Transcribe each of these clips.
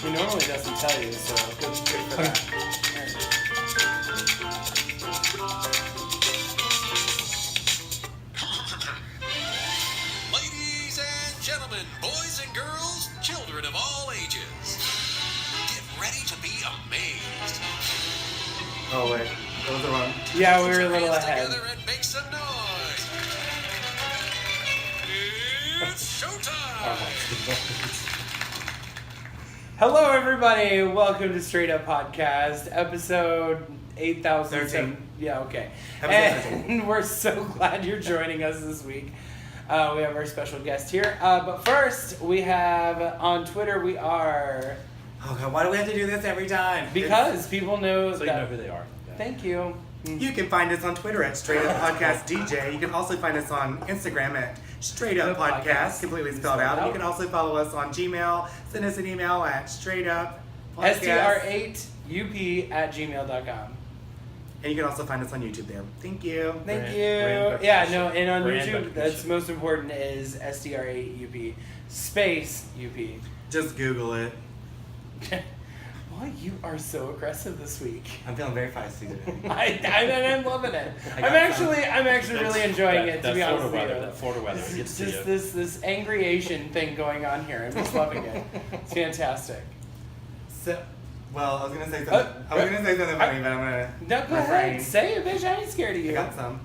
He normally doesn't tell you, so good for that. Ladies and gentlemen, boys and girls, children of all ages, get ready to be amazed. Oh wait, that was the wrong. Yeah, we Put were a your little hands ahead. together and make some noise. It's showtime. Hello, everybody. Welcome to Str8 Podcast, episode 8,000. 13. Yeah, okay. Episode And we're so glad you're joining us this week. We have our special guest here. But first, we have on Twitter, we are... Oh god, why do we have to do this every time? Because people know So that... you know who they are. Yeah. Thank you. You can find us on Twitter at Str8 Podcast DJ. You can also find us on Instagram at Str8 Podcast, completely spelled out. And you can also follow us on Gmail. Send us an email at straightup Str8up@gmail.com. And you can also find us on YouTube there. Thank you. Thank Brand you. recognition. Yeah, no, and on Brand YouTube, recognition. that's most important is Str8UP space UP. Just Google it. Boy, you are so aggressive this week. I'm feeling very feisty today. I'm loving it. I I'm got actually really enjoying it, to be honest with you. That Florida weather This gets is to you. just this angry Asian thing going on here. I'm just loving it. It's fantastic. So, well, I was gonna say something. I was gonna say something funny, but I'm gonna. No, go refrain. ahead. Say it, bitch. I ain't scared of I you. got some.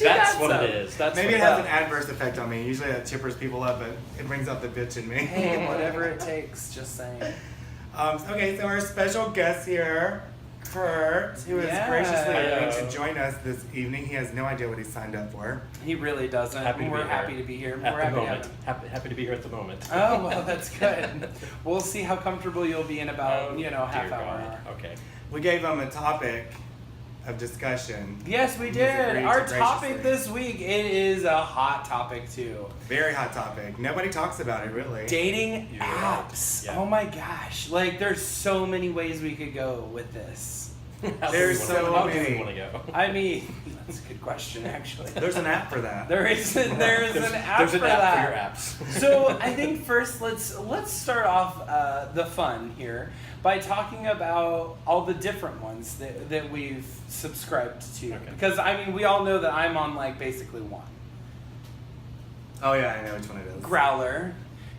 That's what it is. That's Maybe what it has an adverse effect on me. Usually that chippers people up, but it brings out the bitch in me. Hey, whatever it takes. Just saying. Okay, so our special guest here, Kurt, who is Yeah. graciously agreeing Hello. to join us this evening. He has no idea what he signed up for. He really doesn't. Happy to We're be happy here. to be here. At We're the happy to have moment. him. Happy to be here at the moment. Oh, well, that's good. We'll see how comfortable you'll be in about, Oh, half dear hour. God. Okay. We gave him a topic of discussion. Yes, we He's did. agreed Our to topic graciously. this week, it is a hot topic too. Very hot topic. Nobody talks about it, really. Dating You're apps. right. Yeah. Oh my gosh. Like, there's so many ways we could go with this. There's so How do many. we want to go? I mean, that's a good question, actually. There's an app for that. There is an app There's for an that. app for your apps. So I think first let's start off the fun here by talking about all the different ones that we've subscribed to. Okay. Because I mean we all know that I'm on like basically one. Oh yeah, I know which one it is. Growlr,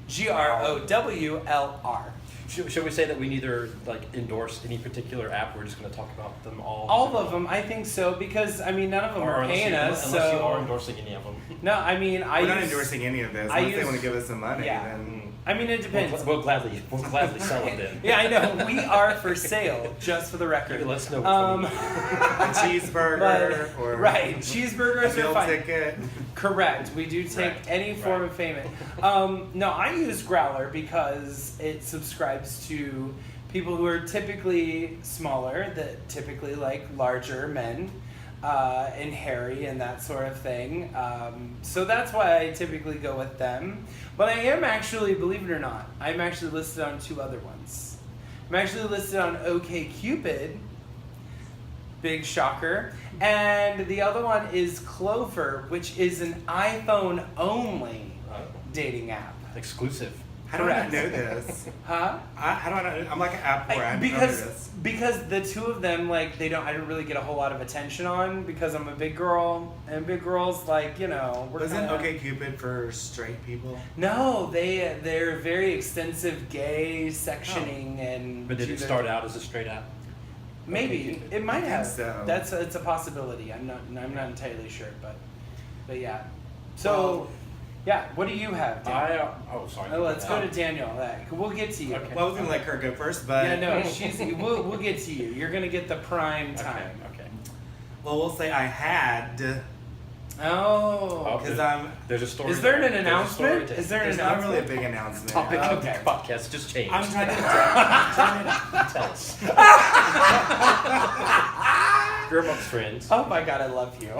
Growlr. Should we say that we neither like endorse any particular app? We're just going to talk about them all. All of them, I think so, because I mean none of them Or are unless paying you, us. unless you are So endorsing any of them. no, I mean I We're not use- endorsing any of this. I Unless they use- want to give us some money, yeah. then. I mean it depends. We'll gladly sell it then. Yeah, I know. We are for sale, just for the record. Let us know. Um, A cheeseburger But- or right, a cheeseburgers are meal fine. ticket. Correct. We do take Right, any form right. of payment. No, I use Growlr because it subscribes to people who are typically smaller, that typically like larger men, and hairy and that sort of thing. So that's why I typically go with them. But I am actually, believe it or not, I'm actually listed on two other ones. I'm actually listed on OkCupid. Big shocker. And the other one is Clover, which is an iPhone only dating app. Exclusive. How do I not Correct. know this? Huh? How do I not? I'm like an app where I don't know this. Because the two of them, like, I don't really get a whole lot of attention on because I'm a big girl, and big girls, like, we're Wasn't kinda, OkCupid for straight people? No, they're very extensive gay sectioning and. But did do it their- start out as a straight app? Maybe OkCupid? it might I think have. so. It's a possibility. I'm not entirely sure, but yeah. So, Well- yeah. What do you have? Daniel? Sorry. Let's go to Daniel. We'll get to you. Okay. Well, I was gonna let Kurt go first, but Yeah, no, we'll get to you. You're gonna get the prime time. Okay. well, we'll say I had Oh. because I'm. There's a story. Is there an There's a story announcement? to- Is there an There's not really a announcement? big announcement. topic of the Okay. podcast just changed? I'm trying to. Tell us. You're amongst friends. Oh my god, I love you.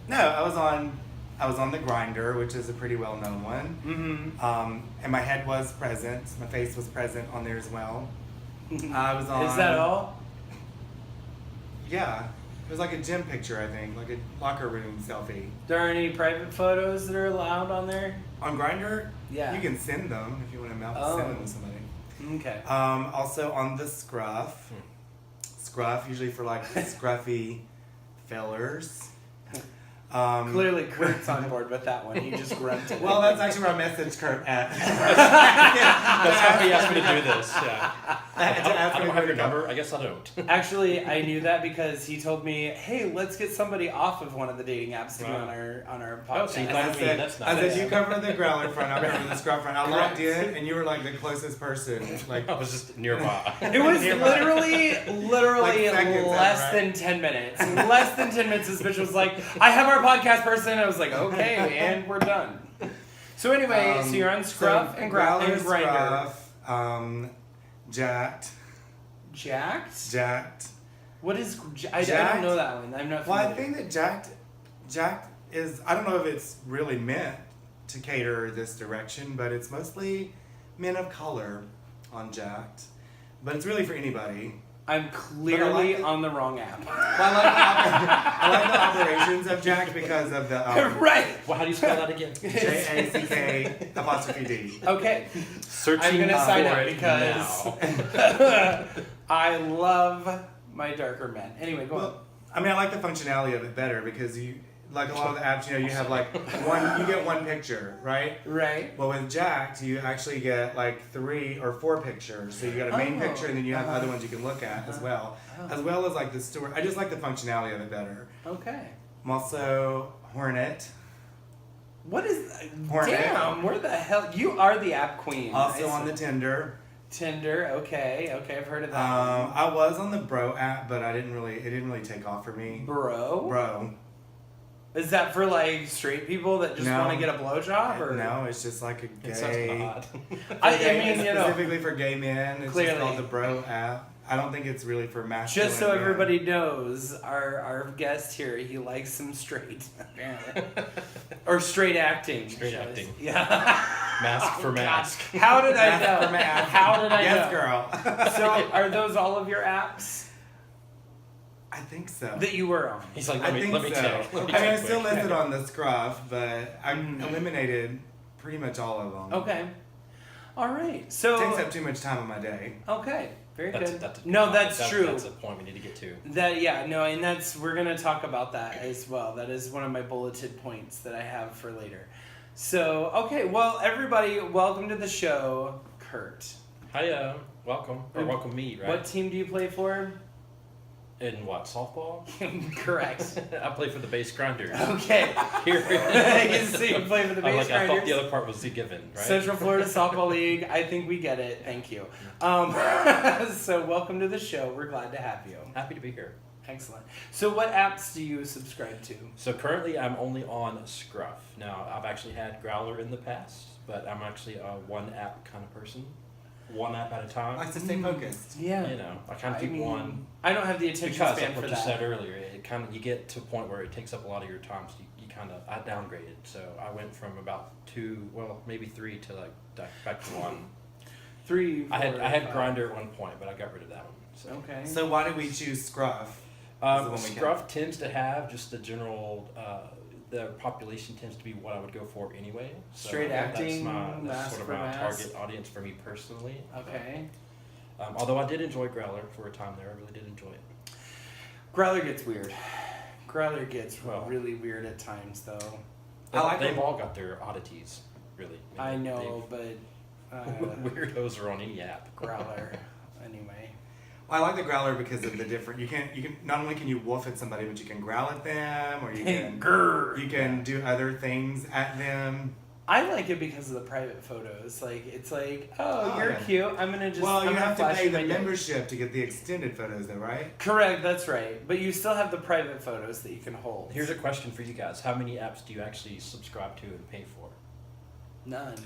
No, I was on the Grindr, which is a pretty well-known one. Mm-hmm. And my head was present. My face was present on there as well. I was on. Is that all? Yeah. It was like a gym picture, I think, like a locker room selfie. There aren't any private photos that are allowed on there? On Grindr, Yeah. you can send them if you want to send them to somebody. Okay. Also on the Scruff. Scruff, usually for like scruffy fellers. Clearly Kurt's on board with that one. He just grunted. Well, that's actually where I messaged Kurt at. That's how he asked me to do this. Yeah. I don't have your number. I guess I don't. Actually, I knew that because he told me, "Hey, let's get somebody off of one of the dating apps to be on our podcast." Oh, so you I like me? said, That's not I said bad. you cover the Growlr front, I cover the Scruff front. I logged in, and you were like the closest person. Like I was just nearby. It was literally Like seconds, less right? than 10 minutes. Less than 10 minutes, this bitch was like, "I have our podcast person." I was like, "Okay, and we're done." So anyway, so you're on Scruff and Grindr. Scruff, Jacked. Jacked? What is... I don't know that one. I'm not Well, familiar. I think that Jacked is, I don't know if it's really meant to cater this direction, but it's mostly men of color on Jacked. But it's really for anybody. I'm clearly But I like on the wrong app. Well, I like the operations of Jacked because of the Right. Well, how do you spell that again? JACK''D. Okay. Searching I'm going to sign for up it because now. I love my darker men. Anyway, go on. Well, I mean, I like the functionality of it better because you, like a lot of the apps, you know, you have like you get one picture, right? Right. Well, with Jacked, you actually get like 3 or 4 pictures. So you got a main picture, and then you have other ones you can look at as well as like the story. I just like the functionality of it better. Okay. I'm also Hornet. What is... Hornet. Damn, where the hell... You are the app queen. Also on the Tindr. Tindr, okay, I've heard of that. I was on the Bro app, but it didn't really take off for me. Bro. Is that for like straight people that just No. want to get a blowjob, or No, it's just like a gay. It sounds kind of odd. I mean, you know, specifically for gay men. It's Clearly. just called the Bro app. I don't think it's really for masculine. just so men. everybody knows, our guest here, he likes some straight, apparently, or straight acting. Straight acting. Yeah. Mask for mask. How did I Mask know? for mask. How did I Yes, know? girl. So, are those all of your apps I think so. that you were on? He's like, I let me think check. so. Let me I mean, check it's still quick. listed on the Scruff, but I eliminated pretty much all of them. Okay. All right. It So. takes up too much time on my day. Okay. Very good. That's No, that's true. That's a point we need to get to. And we're gonna talk about that as well. That is one of my bulleted points that I have for later. So, okay, well, everybody, welcome to the show, Kurt. Hiya, welcome. Or welcome me, right? What team do you play for? In what, softball? Correct. I play for the base Grindr. Okay. Here. So you play for the base I thought the Grinders. other part was the given, right? Central Florida Softball League. I think we get it. Thank you. So welcome to the show. We're glad to have you. Happy to be here. Excellent. So what apps do you subscribe to? So currently I'm only on Scruff. Now, I've actually had Growlr in the past, but I'm actually a one app kind of person. One app at a time. Likes to stay focused. Yeah. You know, I kind of keep one. I don't have the attention Because span like for what that. you said earlier, it kind of, you get to a point where it takes up a lot of your time, so you kind of, I downgraded. So I went from about 2, well, maybe 3 to like back to 1. 3, 4, I had 5. Grindr at one point, but I got rid of that one. So. Okay. So why did we choose Scruff? Is the one we Scruff tends to have just the general, the population tends to be what I would go for anyway. So Straight acting, that's mask sort of for my mask. target audience for me personally. Okay. Although I did enjoy Growlr for a time there, I really did enjoy it. Growlr gets weird. Growlr gets Well. really weird at times, though. They've all got their oddities, really. I know, but weirdos are on any app. Growlr, anyway. Well, I like the Growlr because of the different. You can not only can you woof at somebody, but you can growl at them, or you can Grr. you can do other things at them. I like it because of the private photos. Like, it's like, oh, you're yeah. cute. I'm gonna just. Well, I'm you gonna have to flash pay you the my dick. membership to get the extended photos, though, right? Correct, that's right. But you still have the private photos that you can hold. Here's a question for you guys: how many apps do you actually subscribe to and pay for? None.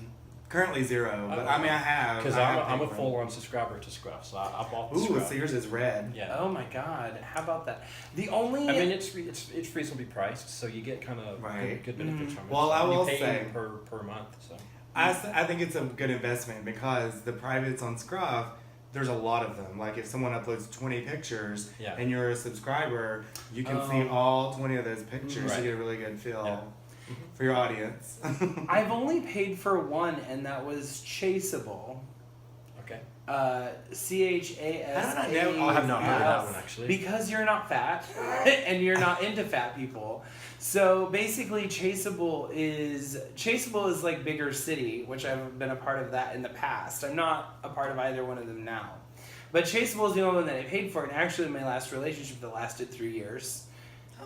Currently 0, but I mean I have. Because I have I'm a paid for full-on subscriber to Scruff, so I bought the them. Ooh, Scruff. so yours is red. Yeah. Oh my God! How about that? The only. I mean, it's reasonably priced, so you get kind of Right. good benefits from it. Well, So I you will pay say- per month. So I think it's a good investment because the privates on Scruff there's a lot of them. Like if someone uploads 20 pictures Yeah. and you're a subscriber, you can see all 20 of those pictures. Right. You get a really good feel Yeah. for your audience. I've only paid for one, and that was Chaseable. Okay. CHASA. I have not heard of that one actually. Because you're not fat and you're not into fat people. So basically Chaseable is like Bigger City, which I've been a part of that in the past. I'm not a part of either one of them now. But Chaseable is the only one that I paid for, and actually my last relationship that lasted 3 years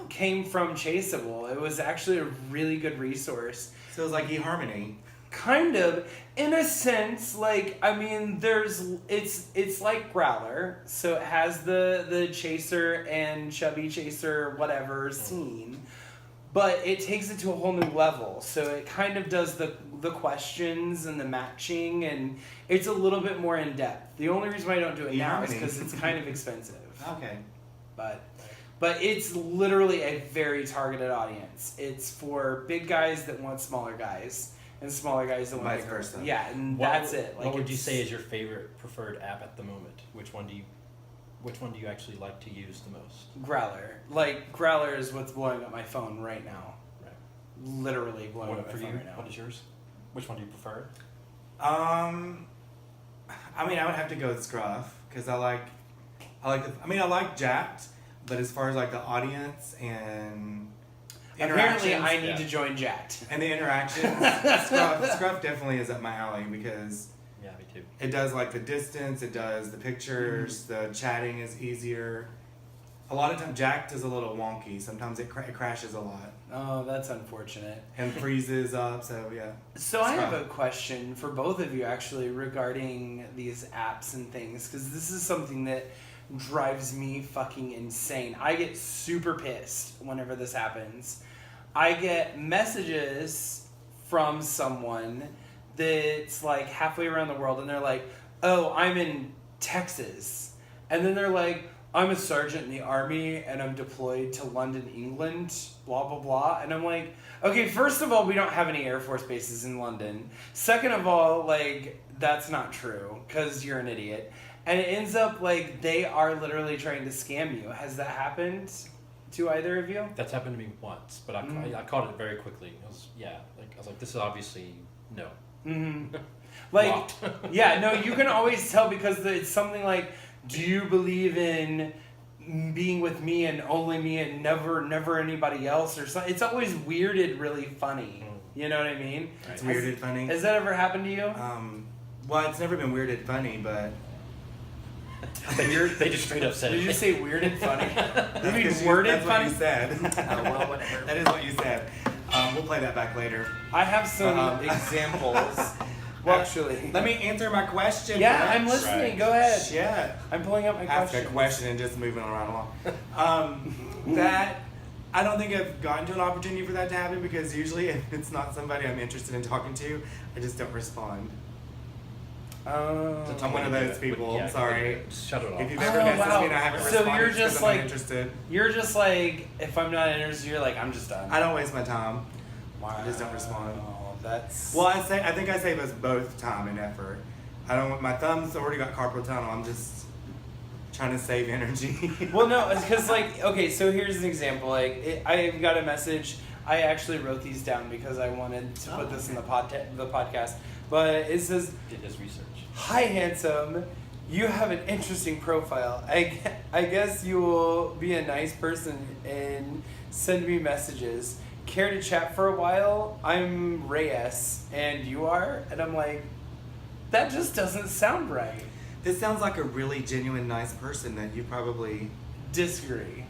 came from Chaseable. It was actually a really good resource. So it's like eHarmony. Kind of, in a sense, like, I mean, it's like Growlr, so it has the chaser and chubby chaser whatever scene, but it takes it to a whole new level. So it kind of does the questions and the matching, and it's a little bit more in depth. The only reason why I don't do it now is because it's kind of expensive. Okay. But it's literally a very targeted audience. It's for big guys that want smaller guys. And smaller guys that want Vice bigger. versa. Yeah, and that's it. Like, what would you say is your favorite preferred app at the moment? Which one do you actually like to use the most? Growlr. Like, Growlr is what's blowing up my phone right now. Right. Literally blowing up my For phone you, right now. what is yours? Which one do you prefer? I mean, I would have to go with Scruff because I like Jacked, but as far as like the audience and Apparently, I interactions- need to join Jacked. and the interactions, Scruff definitely is up my alley because Yeah, me too. it does like the distance, it does the pictures, the chatting is easier. A lot of times Jacked is a little wonky. Sometimes it crashes a lot Oh, that's unfortunate. and freezes up. So yeah. So I have Scruff. a question for both of you actually regarding these apps and things, because this is something that drives me fucking insane. I get super pissed whenever this happens. I get messages from someone that's like halfway around the world, and they're like, oh, I'm in Texas. And then they're like, I'm a sergeant in the army and I'm deployed to London, England, blah, blah, blah. And I'm like, okay, first of all, we don't have any Air Force bases in London. Second of all, like, that's not true because you're an idiot. And it ends up like they are literally trying to scam you. Has that happened to either of you? That's happened to me once, but I caught it very quickly. I was like, this is obviously no. Mm-hmm. Like, Locked. yeah, no, you can always tell because it's something like, do you believe in being with me and only me and never anybody else or something? It's always weirded really funny. You know what I mean? It's weirded funny. Has that ever happened to you? Well, it's never been weirded funny, but They just straight up said Did it. you say weirded funny? You mean that's worded what you funny? said. Oh, well, whatever. That is what you said. We'll play that back later. I have some examples. Well, actually, Let me answer my question. Yeah, bitch. I'm listening. Right. Go ahead. Shit. I'm pulling up my Ask question. a question and just moving around along. That I don't think I've gotten to an opportunity for that to happen because usually if it's not somebody I'm interested in talking to, I just don't respond. I'm one of those people. Yeah, sorry. Just shut it off. If you've ever Oh, messaged wow. me and I haven't So responded, you're it's just 'cause I'm like- not interested. You're just like, if I'm not interested, you're like, I'm just done. I don't waste my time. Wow. I just don't respond. That's Well, I think I save us both time and effort. I don't. My thumb's already got carpal tunnel. I'm just trying to save energy. Well, no, it's because like, okay, so here's an example. Like, I got a message. I actually wrote these down because I wanted to put this in the podcast. But it says, Did his research. "Hi, handsome. You have an interesting profile. I guess you will be a nice person and send me messages. Care to chat for a while? I'm Reyes, and you are?" And I'm like, that just doesn't sound right. This sounds like a really genuine, nice person that you probably. Disagree.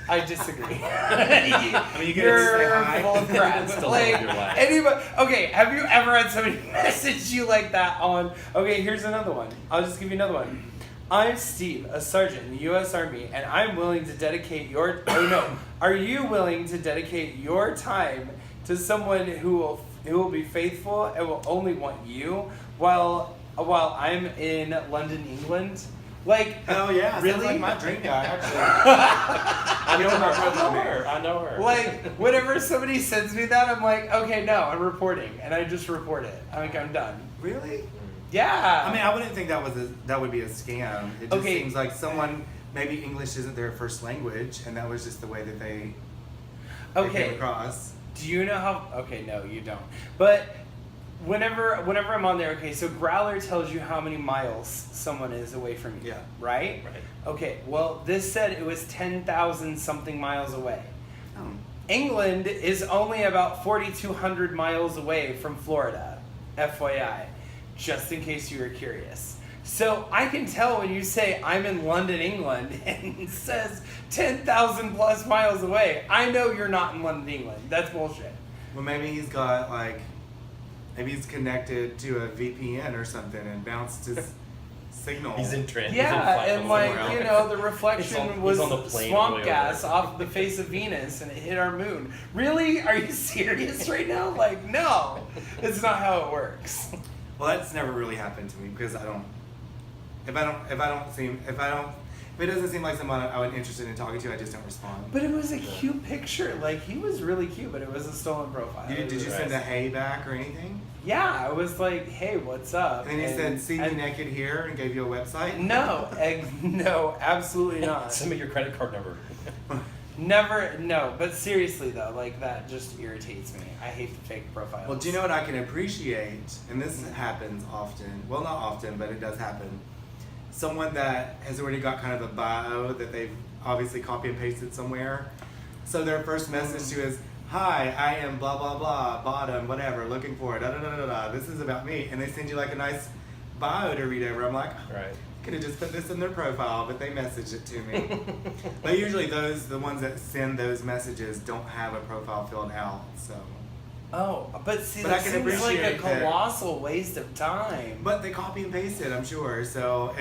I disagree. I mean, you get to You're say hi. full of crap. Still Like, live your life. anybody. Okay, have you ever had somebody message you like that on? Okay, here's another one. I'll just give you another one. I'm Steve, a sergeant in the U.S. Army, and I'm willing to dedicate your. Oh no, are you willing to dedicate your time to someone who will be faithful and will only want you while I'm in London, England? Like, Oh yeah, sounds really? like my dream guy. Actually, I know her. Like, whenever somebody sends me that, I'm like, okay, no, I'm reporting, and I just report it. I'm like, I'm done. Really? Yeah. I mean, I wouldn't think that would be a scam. It just Okay. seems like someone, maybe English isn't their first language, and that was just the way that they came Okay. across. Do you know how? Okay, no, you don't. But whenever I'm on there, okay, so Growlr tells you how many miles someone is away from you. Yeah. Right? Right. Okay. Well, this said it was 10,000 something miles away. Oh. England is only about 4,200 miles away from Florida, FYI, just in case you were curious. So I can tell when you say I'm in London, England, and it says 10,000 plus miles away, I know you're not in London, England. That's bullshit. Well, maybe he's got maybe he's connected to a VPN or something and bounced his signal. He's in transit. Yeah, and like, somewhere you else. know, the reflection He's was on the plane swamp way gas over. off the face of Venus and it hit our moon. Really? Are you serious right now? Like, no. It's not how it works. Well, that's never really happened to me because if it doesn't seem like someone I would interested in talking to, I just don't respond. But it was a cute picture. Like, he was really cute, but it was a stolen profile. Did you send a hey back or anything? Yeah, I was like, hey, what's up? And then he said, see me naked here, and gave you a website? No, no, absolutely not. Send me your credit card number. Never, no. But seriously, though, like, that just irritates me. I hate the fake profiles. Well, do you know what I can appreciate? And this happens often. Well, not often, but it does happen. Someone that has already got kind of a bio that they've obviously copy and pasted somewhere. So their first message to you is, hi, I am blah, blah, blah, bottom, whatever, looking for it, da, da, da, da, da. This is about me. And they send you like a nice bio to read over. I'm like, Right. could have just put this in their profile, but they messaged it to me. But usually the ones that send those messages don't have a profile filled out, so. Oh, but see, But I that can seems like a appreciate that. colossal waste of time. But they copy and paste it, I'm sure. So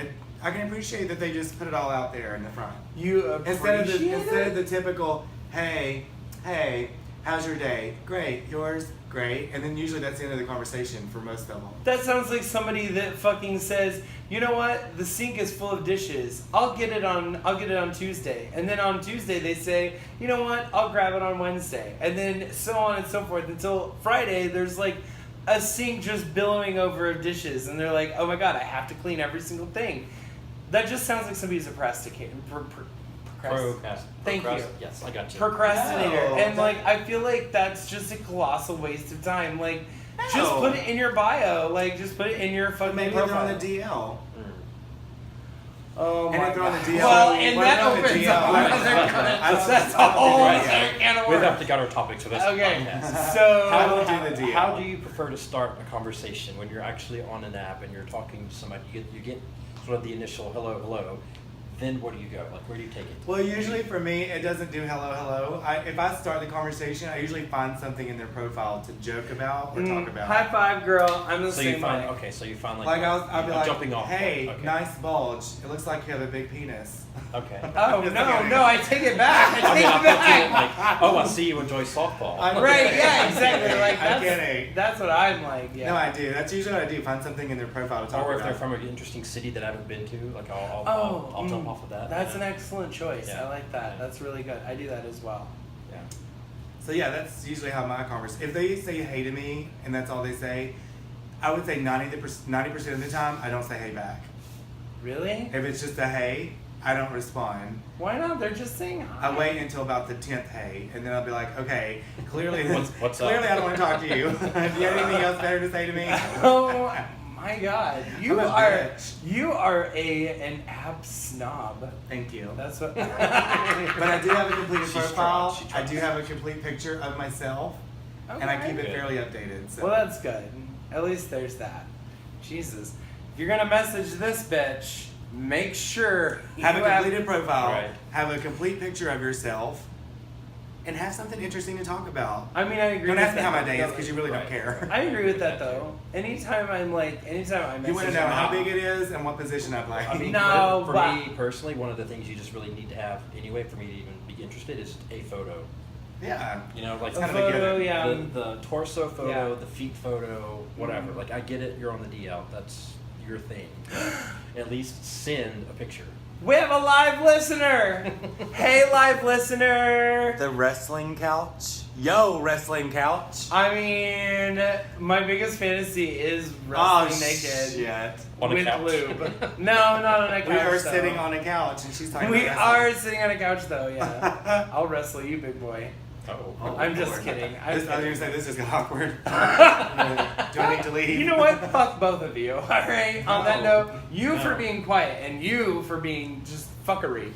I can appreciate that they just put it all out there in the front. You appreciate Instead of it? the typical, hey, how's your day? Great, yours? Great. And then usually that's the end of the conversation for most of them. That sounds like somebody that fucking says, you know what, the sink is full of dishes. I'll get it on Tuesday. And then on Tuesday they say, you know what, I'll grab it on Wednesday. And then so on and so forth until Friday there's like a sink just billowing over of dishes. And they're like, oh my god, I have to clean every single thing. That just sounds like somebody's a Thank you. Yes, I got you. procrastinator. No, And that- like, I feel like that's just a colossal waste of time. Like, just No. put it in your bio. Like, just put it in your fucking Maybe they're profile. on the DL. Oh And my if they're on the god. DL, Well, and what that about the opens DL? up another I don't- that's a I don't whole think other right. can of We've worms. have to got our topic, so that's Okay, podcast. so How do we do the DL? How do you prefer to start a conversation when you're actually on an app and you're talking to somebody? You get sort of the initial hello. Then where do you go? Like, where do you take it? Well, usually for me, it doesn't do hello. If I start the conversation, I usually find something in their profile to joke about or talk about. high five, girl. I'm the So same you find way. so you find like Like I'll be a like, jumping off hey, point. Okay. nice bulge. It looks like you have a big penis. Okay. Oh Just no, kidding. no, I take it back. I I take mean, it back. like, oh, I see you enjoy softball. Right? Yeah, exactly. Like I'm kidding. that's what I'm like. Yeah. No, I do. That's usually what I do. Find something in their profile to talk Or if about. they're from an interesting city that I haven't been to, like I'll Oh, jump off of that. That's an excellent choice. Yeah. I like that. That's really good. I do that as well. Yeah. So yeah, that's usually how my conversation. If they say hey to me and that's all they say, I would say 90% of the time I don't say hey back. Really? If it's just a hey, I don't respond. Why not? They're just saying hi. I wait until about the 10th hey, and then I'll be like, okay, clearly, What's up? clearly I don't want to talk to you. Do you have anything else better to say to me? Oh my god, I'm a bitch. you are an app snob. Thank you. That's what. But I do have a completed She's profile. strong. She I do tries. have a complete picture of myself, and I Okay. keep it Good. fairly updated. So. Well, that's good. At least there's that. Jesus, if you're gonna message this bitch, make sure have a you completed profile, Right. have a complete picture of yourself, and have something interesting to talk about. I mean, I agree. Don't with ask me that. how my day is because you really don't Right. care. I agree with that though. Anytime I message You want to know them, how big it is and what position I play. I mean, No, for but- me personally, one of the things you just really need to have anyway for me to even be interested is a photo. yeah. You know, like a kind of a photo, given. yeah. the torso photo, Yeah. the feet photo, whatever. Mhm. Like I get it, you're on the DL. That's your thing. But at least send a picture. We have a live listener. Hey, live listener. The wrestling couch. Yo, wrestling couch. I mean, my biggest fantasy is wrestling naked Shit. On a with couch. lube. No, not on a couch. We are though. sitting on a couch and she's talking We about are sitting on a couch though. Yeah, I'll wrestle you, big boy. Oh. I'm just kidding. I was going to say this is awkward. Do I need to leave? You know what? Fuck both of you. All right. On that No. note, you No. for being quiet and you for being just fuckery.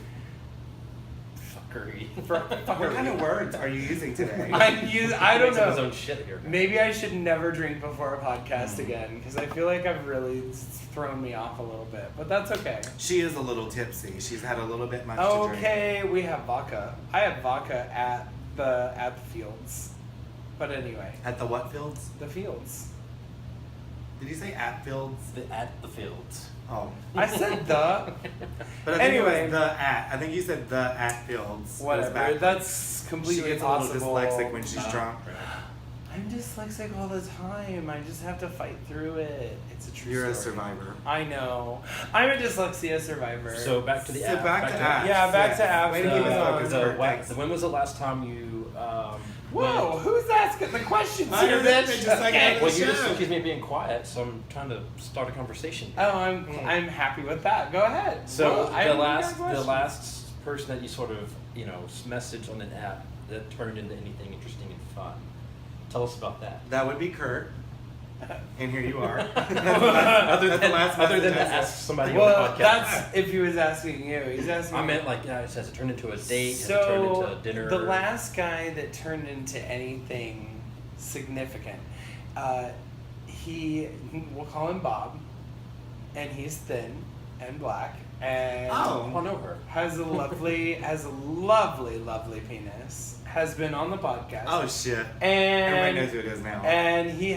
For fuckery. What kind of words are you using today? I don't Makes up his know. own shit here. Maybe I should never drink before a podcast again because I feel like I've really thrown me off a little bit. But that's okay. She is a little tipsy. She's had a little bit much to drink. Okay, we have vodka. I have vodka at the fields. But anyway, At the what fields? the fields. Did you say at fields? At the fields. Oh. I said the. But I think Anyway. it was the at. I think you said the at fields. It was Whatever. backwards. That's She completely gets a possible. little dyslexic when she's drunk. I'm dyslexic all the time. I just have to fight through it. It's a true You're a story. survivor. I know. I'm a dyslexia survivor. So back to the So app. back to apps. Yeah, back to apps. Way to keep us Uh, focused. Kurt. Thanks. When was the last time you? Whoa, who's asking the questions I here, know that, bitch? just like Okay. that. Well, you just Show. accused me of being quiet, so I'm trying to start a conversation. Oh, I'm happy with that. Go ahead. So Well, I the haven't got the questions. last person that you sort of messaged on an app that turned into anything interesting and fun. Tell us about that. That would be Kurt. And here you are. Other That's the last than to message I ask sent. somebody on Well, the podcast. that's if he was asking you. He's asking. I meant like it says it turned into a date, So it turned into a dinner. the last guy that turned into anything significant, we'll call him Bob, and he's thin and black and Oh. I know her. has a lovely penis. Has been on the podcast. Oh shit. and Everybody knows who it is now. and he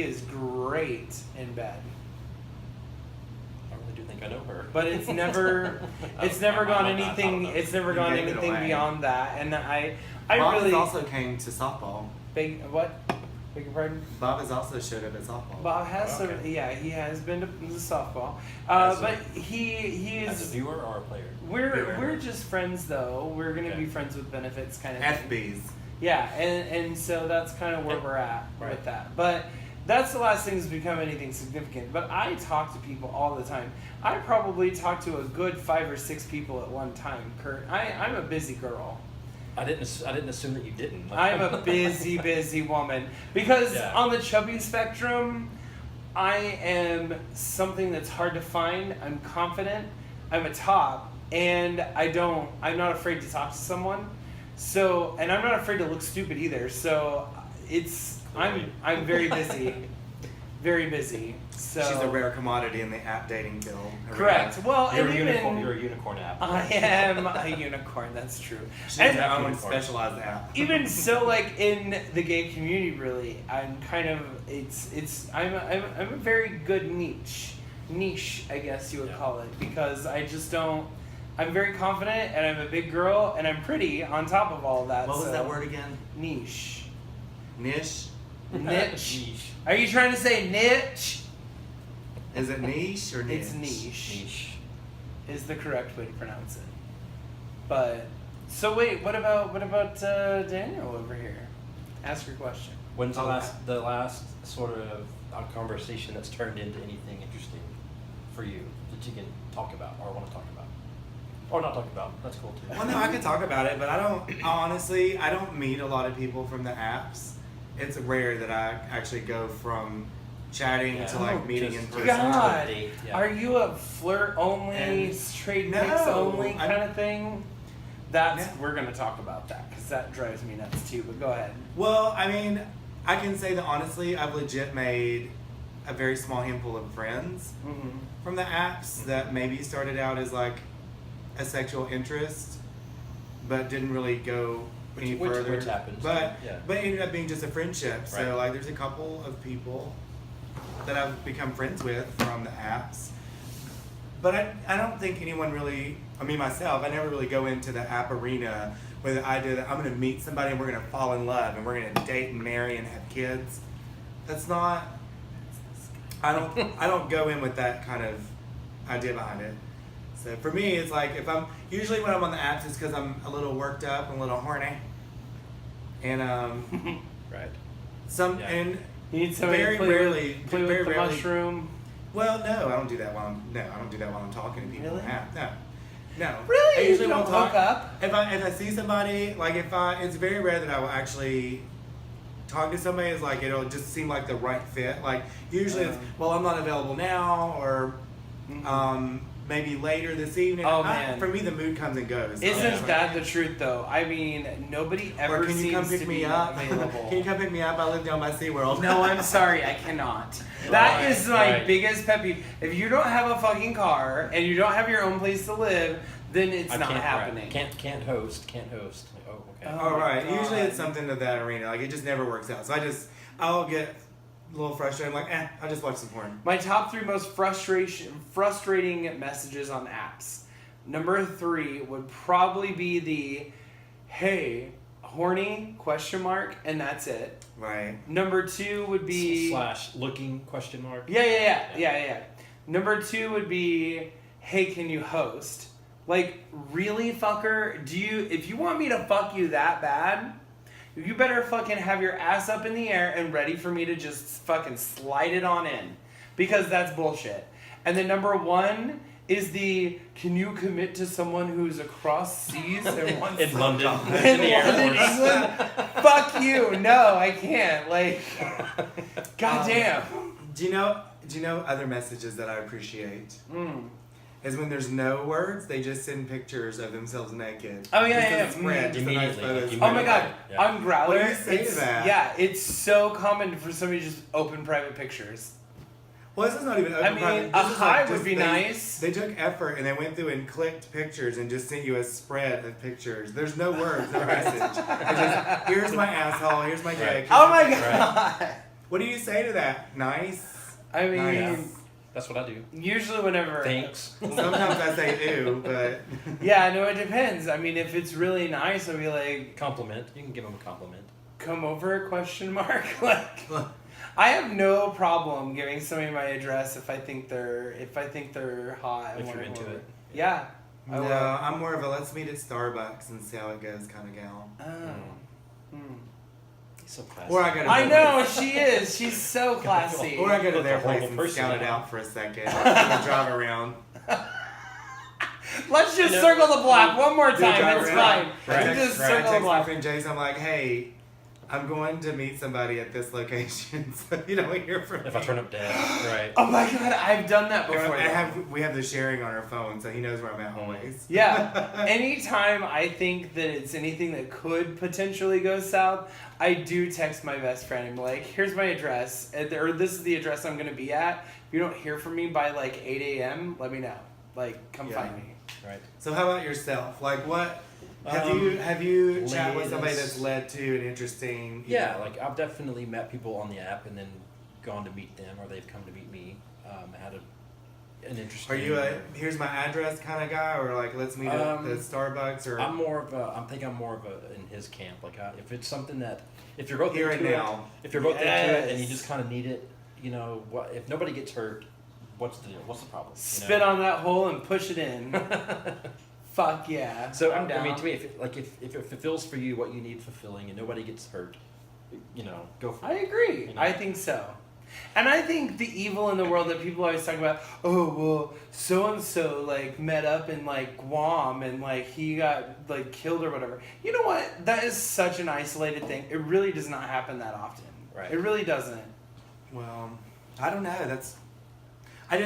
is great in bed. I really do think I know her. But it's never gone anything. It's never gone gave it anything away. beyond that. And I Bob really has also came to softball. beg what? Beg your pardon? Bob has also showed up at softball. Bob has Oh, okay. he has been to the softball. As a- But he As a is. viewer or a player? We're just friends though. We're gonna Okay. be friends with benefits kind of thing. FBs. Yeah, and so that's kind of where we're at Right. with that. But that's the last thing that's become anything significant. But I talk to people all the time. I probably talk to a good 5 or 6 people at one time, Kurt. I'm a busy girl. I didn't assume that you didn't. I'm a busy woman. Because Yeah. on the chubby spectrum, I am something that's hard to find. I'm confident. I'm a top. And I'm not afraid to talk to someone. So, and I'm not afraid to look stupid either. So I'm very busy. Very busy. So She's a rare commodity in the app dating field. Correct. Well, You're and a unicorn. even You're a unicorn app. I am a unicorn. That's true. She's And her own unicorn. specialized app. even so, like in the gay community, really, I'm kind of I'm a very good niche, I guess you would Yeah. call it, because I just don't. I'm very confident, and I'm a big girl, and I'm pretty on top of all that. What was so- that word again? Niche. Niche? Niche. Niche. Are you trying to say niche? Is it niche or niche? It's niche. Niche. Is the correct way to pronounce it. But so wait, what about Daniel over here? Ask your question. When's Oh, the last sort of conversation that's turned into anything interesting for you that you can talk about or want to talk about? Or not talk about. That's cool too. Well, no, I could talk about it, but honestly, I don't meet a lot of people from the apps. It's rare that I actually go from chatting Yeah. to like Oh, meeting just- in person. God, date, yeah. are you a flirt only, And- straight No, pics only I'm- kind of thing? That's Yeah. we're gonna talk about that because that drives me nuts too. But go ahead. Well, I mean, I can say that honestly, I've legit made a very small handful of friends Mm-hmm. from the apps that maybe started out as like a sexual interest, but didn't really go any further. Which happens. But Yeah. but ended up being just a friendship. So Right. like, there's a couple of people that I've become friends with from the apps. But I don't think anyone really, I mean myself, I never really go into the app arena with the idea that I'm going to meet somebody and we're going to fall in love and we're going to date and marry and have kids. That's not, I don't go in with that kind of idea behind it. So for me, it's like if I'm usually when I'm on the apps, it's because I'm a little worked up and a little horny, and Right. some Yeah. and You need somebody very to rarely, play very with the rarely. mushroom. Well, no, I don't do that while I'm talking to people. Really? No. Really? I usually You won't don't hook up? If I see somebody, like it's very rare that I will actually talk to somebody. Is like it'll just seem like the right fit. Like usually it's well, I'm not available now, or maybe later this evening. Oh, man. For me, the mood comes and goes. Isn't that the truth, though? I mean, nobody ever Or can you come seems pick to me be up? available. Can you come pick me up? I live down by SeaWorld. No, I'm sorry, I cannot. That is my Right. biggest pet peeve. If you don't have a fucking car and you don't have your own place to live, then it's not happening. Right. Can't host. Like, oh, okay. Oh. All right. my Usually God. it's something to that arena. Like it just never works out. So I'll get a little frustrated. I'm like, I'll just watch some porn. My top 3 most frustrating messages on apps. Number 3 would probably be the, hey, horny, ? And that's it. Right. Number 2 would be... / looking ? Yeah. Number 2 would be, hey, can you host? Like, really, fucker? If you want me to fuck you that bad, you better fucking have your ass up in the air and ready for me to just fucking slide it on in. Because that's bullshit. And then number 1 is the, can you commit to someone who's across seas and wants In London. in London, England? Fuck you. No, I can't. Like, goddamn. Do you know other messages that I appreciate? Is when there's no words, they just send pictures of themselves naked. Oh, yeah, Just yeah, as a spread, just a nice Immediately. photo Oh my god, Yeah. on Growlr, What do you say to that? Yeah, it's so common for somebody to just open private pictures. Well, this is not even open I mean, private. a This is hi like would be nice. They took effort and they went through and clicked pictures and just sent you a spread of pictures. There's no words, no message. It's just, here's my asshole, here's my dick. Oh my god! What do you say to that? Nice? I mean, Nice. That's what I do. usually whenever... Thanks. Sometimes I say ew, but... Yeah, no, it depends. I mean, if it's really nice, I'll be like, Compliment. You can give them a compliment. come over, ? Like, I have no problem giving somebody my address if I think they're hot. and If you're wanna into go over. it. Yeah. I No, will. I'm more of a let's meet at Starbucks and see how it goes kind of gal. Oh. He's so classy. Or I go to I their know, place. she is. She's so classy. Or I go to their That's a place horrible and scout it person. out for a second. And drive around. Let's just You know- circle the block one more Do a time. drive It's around. fine. I Let's text, just I circle the text my block. friend Jason. I'm like, hey, I'm going to meet somebody at this location, so you don't hear from If me. I turn up dead, right? Oh my god, I've done that Or before. we have the sharing on our phone, so he knows where I'm at always. Yeah. Anytime I think that it's anything that could potentially go south, I do text my best friend and be like, here's my address, or this is the address I'm going to be at. If you don't hear from me by like 8 a.m., let me know. Like, come Yeah. find me. Right. So how about yourself? Like, what have you chat with somebody latest- that's led to an interesting? you Yeah, know- like I've definitely met people on the app and then gone to meet them, or they've come to meet me. Had an interesting. Are you a here's my address kind of guy, or like let's meet at the Starbucks, or I'm more of a. I think I'm more of a in his camp. Like if it's something that if you're both Here into and it, now. if you're both into it and you Yes. just kind of need it, you know, what if nobody gets hurt? What's the deal? What's the problem? You Spit know? on that hole and push it in. Fuck yeah. So I'm down. I mean, to me, if it fulfills for you what you need fulfilling, and nobody gets hurt, you know, go for I it. agree. You know? I think so. And I think the evil in the world that people always talk about, oh, well, so-and-so, like, met up in, like, Guam and, like, he got, like, killed or whatever. You know what? That is such an isolated thing. It really does not happen that often. Right. It really doesn't. Well, I don't know. I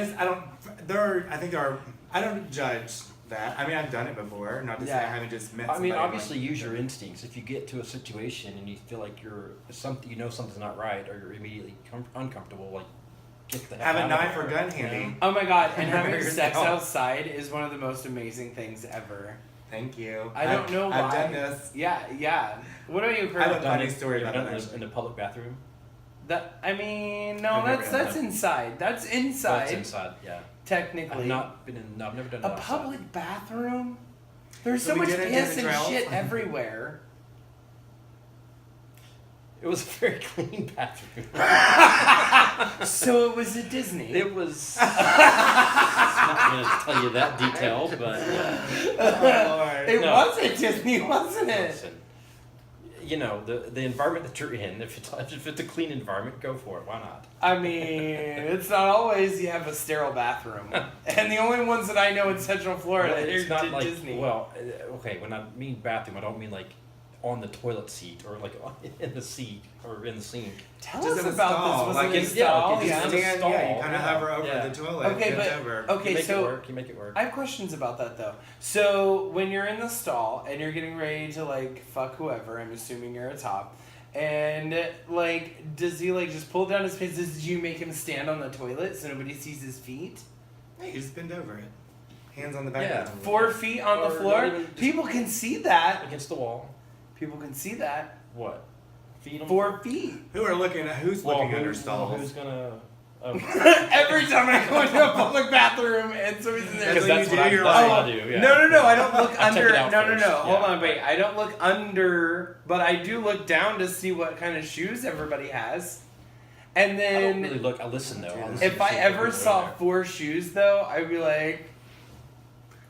don't judge that. I mean, I've done it before. Not to say I Yeah. haven't just met I somebody. mean, and, obviously, like, use your instincts. If you get to a situation and you feel like something's not right, or you're immediately uncomfortable, like get the heck have a out of knife there, or gun you handy. know? Oh, my God. And having Yourself. sex outside is one of the most amazing things ever. Thank you. I don't know why. I've done this. Yeah. What about you, Kurt? I have a funny Done it- story you've about done that, this in a public bathroom. I mean, no, I've never that's done that's that. inside. That's inside. That's inside. Yeah. Technically. I've never done it A outside. public bathroom? There's So so we much did it in piss the and trails? shit everywhere. It was a very clean bathroom. So it was at Disney. It was. not going to tell you that detail, but It No. wasn't Disney, wasn't it? listen, you know, the environment that you're in, if it's a clean environment, go for it. Why not? I mean, it's not always you have a sterile bathroom. And the only ones that I know in Central Florida Well, it's are not like, Disney. well, okay, when I mean bathroom, I don't mean like on the toilet seat or like in the seat or in the sink. Tell Just us in a about stall, this. Was like it a in- stall? yeah, Yeah. just- Stand, stall, yeah, you kind of yeah, hover over yeah. the toilet. Okay, bent but over. okay, You make so it work. You make it work. I have questions about that though. So when you're in the stall and you're getting ready to like fuck whoever, I'm assuming you're a top, and like, does he like just pull down his pants? Did you make him stand on the toilet so nobody sees his feet? Yeah, you just bend over it. Hands on the back. Yeah. of the 4 feet on the Or floor. not even just- People can see that. Against the wall. People can see that. What? Feet on 4 feet. Who are looking at who's Well, looking under who's stalls? gonna? Every time I go into a public bathroom and somebody's in there, Because it's that's like, what I- oh, that's what I do, yeah. No, I don't look I check under. it out No, first, Hold yeah. on, wait. I don't look under, but I do look down to see what kind of shoes everybody has. And I don't then, really look. I listen though. I listen if to I see ever people saw in there. 4 shoes, though, I'd be like,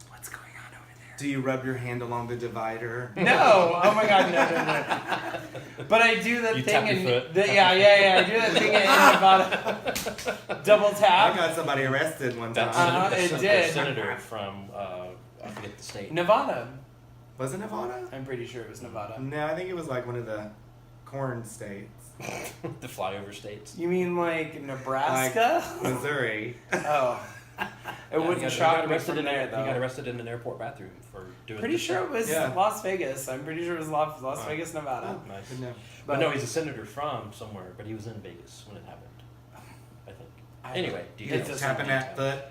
"What's going on over there?" Do you rub your hand along the divider? No, oh my god, no. But I do that You thing tap your in foot? yeah. I do that thing in Nevada. Double I tap. got somebody arrested one That time. it a did. senator from I forget the state. Nevada. Was it Nevada? I'm pretty sure it was Nevada. No, I think it was like one of the corn states. The flyover states. You mean like Nebraska? Like Missouri. Oh. It Yeah, wouldn't he got shock me arrested from in there, He got though. arrested in an airport bathroom for doing. Pretty sure it was Yeah. Las Vegas. I'm pretty sure it was Las Oh. Vegas, Nevada. Nice. Good enough. But no, he's a senator from somewhere, but he was in Vegas when it happened. I think. Anyway, do you It's know? just- Tapping that foot.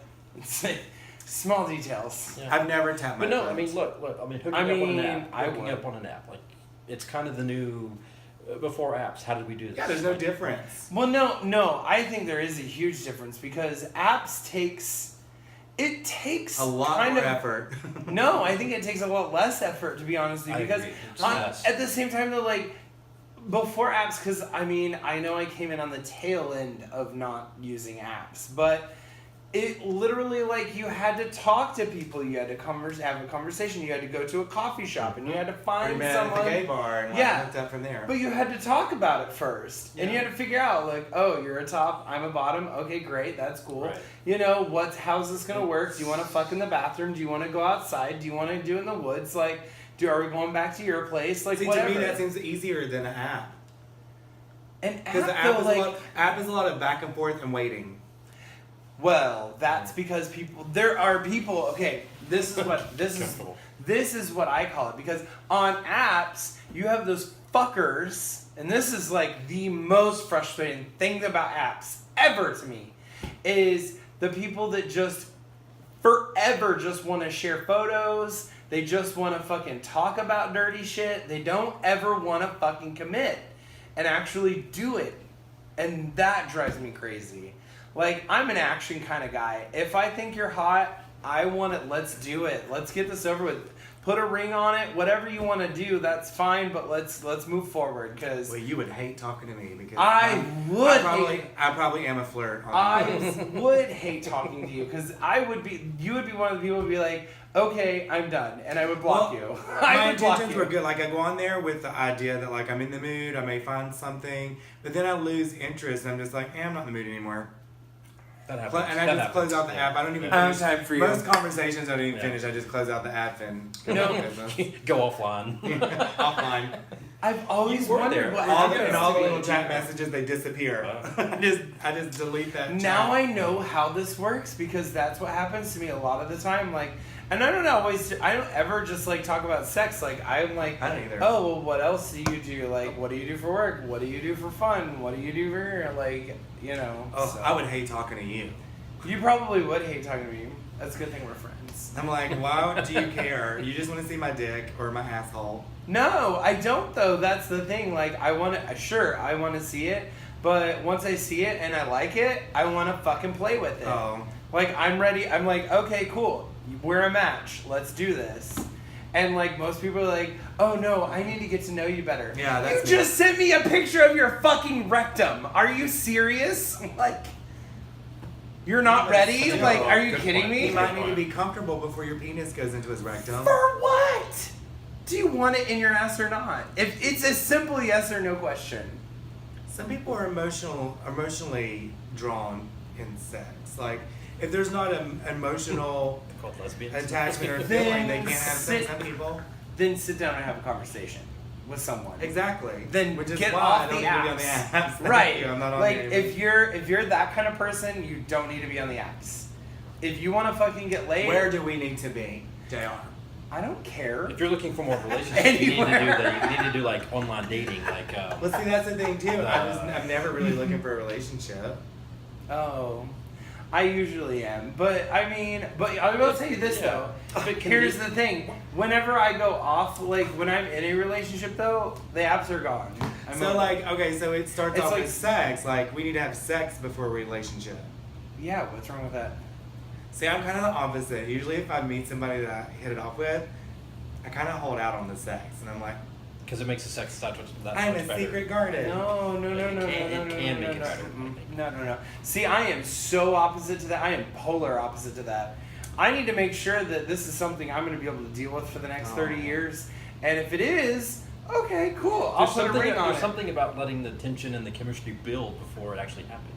Small details. Yeah. I've never tapped my But no, foot. I mean, look. I mean, hooking I up on mean, an app. I Hooking would. up on an app, like it's kind of the new. Before apps, how did we do this? Yeah, there's no Like, difference. Well, no. I think there is a huge difference because apps takes A lot kind more of effort. No, I think it takes a lot less effort, to be honest with you, I because agree. It's on- less. at the same time, though, like, before apps, because, I mean, I know I came in on the tail end of not using apps, but it literally, like, you had to talk to people, you had to have a conversation, you had to go to a coffee shop, and you had to We find met at the someone... gay bar and like, Yeah. hooked up from there. But you had to talk about it first. And you Yeah. had to figure out, like, oh, you're a top, I'm a bottom. Okay, great, that's cool. Right. You know, how's this going to work? Do you want to fuck in the bathroom? Do you want to go outside? Do you want to do it in the woods? Like, are we going back to your place? Like, See, whatever. to me, that seems easier than an app. An Because the app, app though, is, like, app is a lot of back and forth and waiting. well, that's because there are people, okay, this is what I call it, because on apps, you have those fuckers, and this is like the most frustrating thing about apps ever to me, is the people that just forever just want to share photos, they just want to fucking talk about dirty shit, they don't ever want to fucking commit and actually do it, and that drives me crazy. Like, I'm an action kind of guy. If I think you're hot, I want it. Let's do it. Let's get this over with. Put a ring on it. Whatever you want to do, that's fine. But let's move forward. Because Well, you would hate talking to me because I would I probably am a flirt. I would hate talking to you. Because you would be one of the people who would be like, okay, I'm done, and I would block you. I My would block intentions you. were good. Like, I go on there with the idea that, like, I'm in the mood, I may find something, but then I lose interest, and I'm just like, I'm not in the mood anymore. That happens. And I just close out the app. I don't even I don't finish. have time for you. Most conversations I don't even Yeah. finish. I just close out the app and go No. about business. Go offline. Offline. I've always You were wondered there. what All happens and all to the me. little chat messages, they disappear. I just delete that. Now chat. I know how this works because that's what happens to me a lot of the time. Like, and I don't ever just like talk about sex. Like, I'm like, I don't either. oh, well, what else do you do? Like, what do you do for work? What do you do for fun? What do you do for, like, you know? Oh, so. I would hate talking to you. You probably would hate talking to me. That's a good thing we're friends. I'm like, why do you care? You just want to see my dick or my asshole. No, I don't though. That's the thing. Like, I want to see it, but once I see it and I like it, I want to fucking play with it. Oh. Like, I'm ready. I'm like, okay, cool. We're a match. Let's do this. And like most people are like, oh no, I need to get to know you better. Yeah, that's You me. just sent me a picture of your fucking rectum. Are you serious? Like, You're not ready? No, Like, are you good kidding point. me? He might need to be comfortable before your penis goes into his rectum. For what? Do you want it in your ass or not? If it's a simple yes or no question. Some people are emotionally drawn in sex. Like, if there's not an emotional Called lesbians. attachment or Then feeling, they can't have sex. sit- Some people. Then sit down and have a conversation with someone. Exactly. Then which is get why off I don't the need to be on the apps. apps. Thank Right. you, I'm not on Like the if you're that kind of person, you don't need to be on the apps. If you want to fucking get laid, Where do we need to be, JR? I don't care. If you're looking for more relationships, you need to do Anywhere. you need to do like online dating, like Well, see, that's the thing too. I'm never really looking for a relationship. Oh, I usually am, but I will tell you this Yeah. though. If it can Here's be- the thing: whenever I go off, like when I'm in a relationship, though, the apps are gone. I'm So over. like, okay, so it starts It's off like- with sex. Like, we need to have sex before a relationship. yeah, what's wrong with that? See, I'm kind of the opposite. Usually, if I meet somebody that I hit it off with, I kind of hold out on the sex, and I'm like, because it makes the sex that much I'm a better. secret garden. No. It can make it better. No. See, I am so opposite to that. I am polar opposite to that. I need to make sure that this is something I'm going to be able to deal with for the next 30 years. And if it is, okay, cool. I'll put a ring on There's it. something about letting the tension and the chemistry build before it actually happens.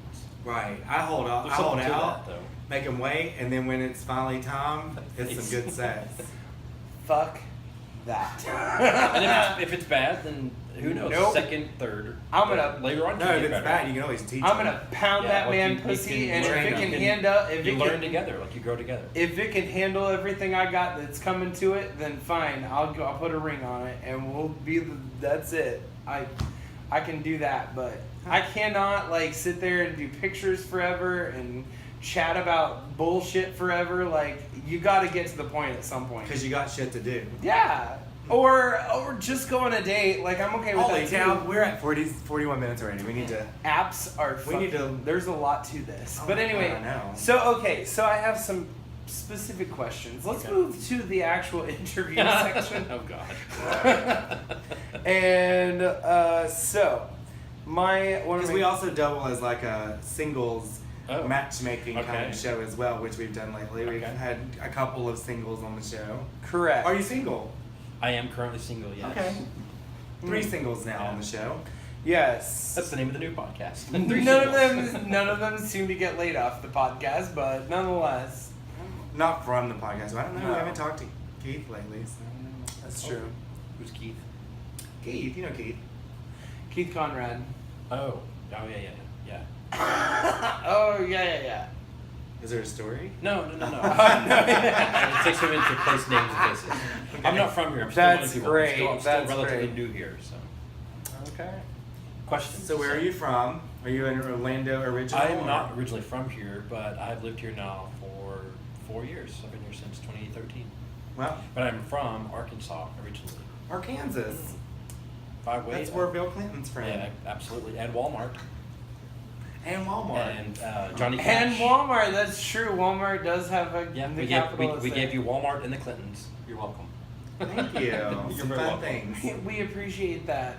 Right. I hold out. There's I hold something to out. that, though. Make them wait, and then when it's finally time, it's some good sex. Fuck that. And if it's bad, then who knows? Nope. Second, third. I'm gonna- later on. No, you if get it's better. bad, you can always teach. I'm them. gonna pound Yeah, that like man you pussy, can and if learn, it you can can- handle, if You it learn can, together, like you grow together. if it can handle everything I got that's coming to it, then fine. I'll put a ring on it, and we'll be. That's it. I can do that, but I cannot like sit there and do pictures forever and chat about bullshit forever. Like you got to get to the point at some point. Because you got shit to do. Yeah. Or just go on a date. Like I'm okay with Holy that cow, too. we're at 41 minutes already. We need to. Apps are. We need fucking- to- There's a lot to this. Oh But my anyway. God, I know. So I have some specific questions. Let's Okay. move to the actual interview section. Oh God. And so my one of Because my we also double as like a singles Oh. matchmaking kind Okay. of show as well, which we've done lately. We've Okay. had a couple of singles on the show. correct. Are you single? I am currently single. Yes. Okay. 3 singles now on the show. Yes. That's the name of the new podcast. None of them seem to get laid off the podcast, but nonetheless, Not from the podcast. I don't know. No. We haven't talked to Keith lately. So. that's true. Who's Keith? Keith, you know Keith. Keith Conrad. Oh. Yeah. Oh yeah. Is there a story? No. It takes him into place names and faces. I'm not from here. I'm still That's one of the people. great. I'm still That's relatively great. new here. So, Okay. questions. So where are you from? Are you an Orlando original? I am or- not originally from here, but I've lived here now for 4 years. I've been here since 2013. Well, But I'm from Arkansas originally. Arkansas. 5 ways. That's where Bill Clinton's from. Yeah, absolutely. And Walmart. And Walmart. And Johnny Cash. And Walmart. That's true. Walmart does have a Yeah, the we capital. gave you Walmart and the Clintons. You're welcome. Thank you. You're Some very fun welcome. things. We appreciate that.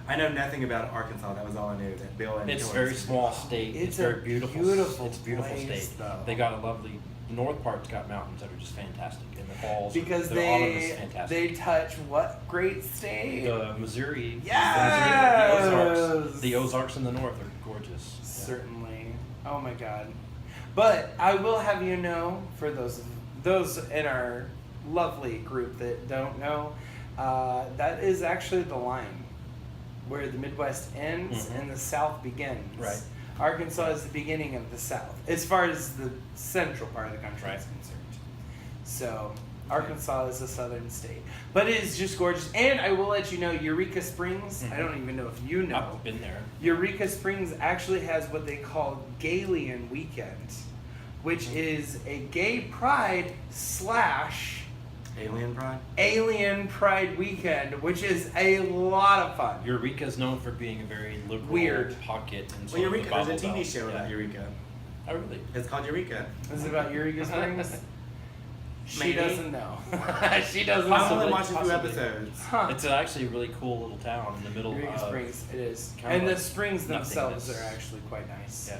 I know nothing about Arkansas. That was all I knew. That Bill and It's a George- very small state. It's very a beautiful. beautiful It's a beautiful place, state. though. They got a lovely. The north part's got mountains that are just fantastic, and the falls. Because all of it's they fantastic. touch what great state? The Missouri. Yes! The Ozarks. The Ozarks in the north are gorgeous. Yeah. Certainly. Oh my God. But I will have you know, for those in our lovely group that don't know, that is actually the line where the Midwest ends Mhm. and the South begins. Right. Arkansas is the beginning of the South, as far as the central part of the country is Right. concerned. So Arkansas is a southern state, but it is just gorgeous. And I will let you know, Eureka Springs. I don't even know if you know. I've been there. Eureka Springs actually has what they call Gaylian Weekend, which is a gay pride / Alien Pride. alien pride weekend, which is a lot of fun. Eureka is known for being a very liberal Weird. pocket. And Well, sort of Eureka. the There's a Bible TV Belt. show about Eureka. Oh, really? It's called Eureka. Is it about Eureka Springs? She Maybe. doesn't know. She doesn't I've know. only watched a few Possibly. episodes. Huh. It's actually a really cool little town in the middle Eureka of Springs, it is. kind of And the like springs themselves nothingness. are actually quite nice. Yeah,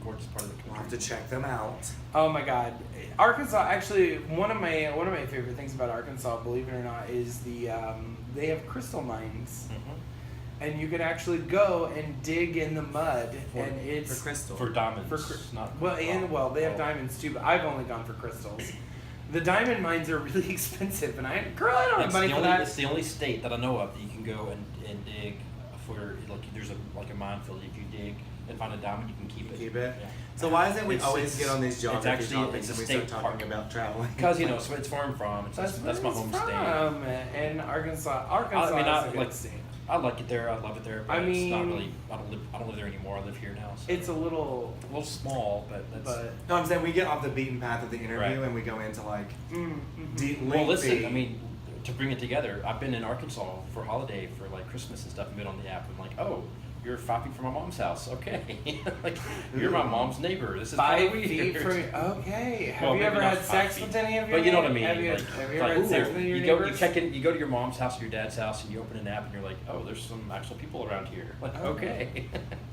gorgeous part of the We'll have country. to check them out. Oh my God, Arkansas. Actually, one of my favorite things about Arkansas, believe it or not, is they have crystal mines, Mhm. and you can actually go and dig in the mud, and it's For crystal. For diamonds, for not well, they have oh. diamonds too, but I've only gone for crystals. The diamond mines are really expensive, and I don't have money for that. It's the only state that I know of that you can go and dig for. Like, there's a minefield. If you dig and find a diamond, you can keep it. Keep it. Yeah. So why isn't we It's- always it's- get on these it's geography actually- topics it's a and we start state talking park. about traveling? Because so it's where I'm from. That's my where home it's state. from, and Arkansas. Arkansas is a good like state. I like it there. I love it there. But I it's not mean- really. I don't live there anymore. I live here now. So. It's a little, a little small, but that's. but No, I'm saying we get off the beaten path of the interview Right. and we go into like deep, Well, listen. lengthy- I mean, to bring it together, I've been in Arkansas for holiday for like Christmas and stuff, and been on the app. And like, oh, you're 5 feet from my mom's house. Okay, like you're my mom's neighbor. This is 5 kinda weird. feet from. Okay. Have Well, you maybe ever not had 5 sex feet. with any of your? But you know what I mean. Have you, like, have you like, ever had sex ooh, with your you go, neighbors? you go to your mom's house or your dad's house, and you open an app, and you're like, oh, there's some actual people around here. Like, Oh. okay.